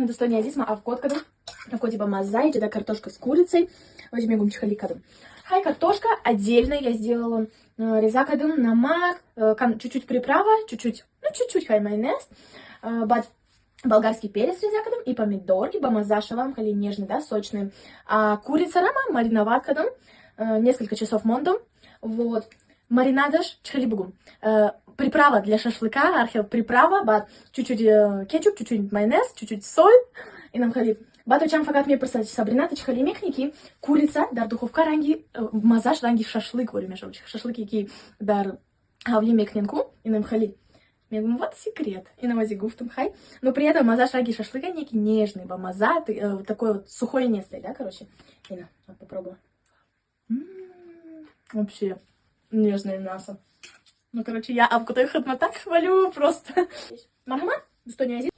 Мы достойны азизма, а в кодкаду, в коде бамазай, да картошка с курицей, возьмем чхаликаду. Хай картошка отдельно я сделала резакадым, намак, чуть-чуть приправа, чуть-чуть, ну чуть-чуть хай майонез, болгарский перец резакадым и помидорки бамазашевым, хали нежный, да, сочный. А курица рама мариноват кадым, несколько часов мондом, вот. Маринадаш чхалибугум. Приправа для шашлыка, архив приправа, чуть-чуть кетчуп, чуть-чуть майонез, чуть-чуть соль и нам халиб. Батучам факат мне просто сабрината чхали мехники, курица, дар духовка ранги, мазаш ранги шашлык, говорю, между шашлыки, ки дар гавли мехненку, и нам хали. Я думаю, вот секрет. И на мазе гуфтум хай. Но при этом мазаш ранги шашлыка некий нежный, бамаза, такой вот сухой нестой, да, короче. И на, вот попробую. Вообще нежное мясо. Ну, короче, я Авкутой Хатматак хвалю просто. Мархаман, достойный азиз.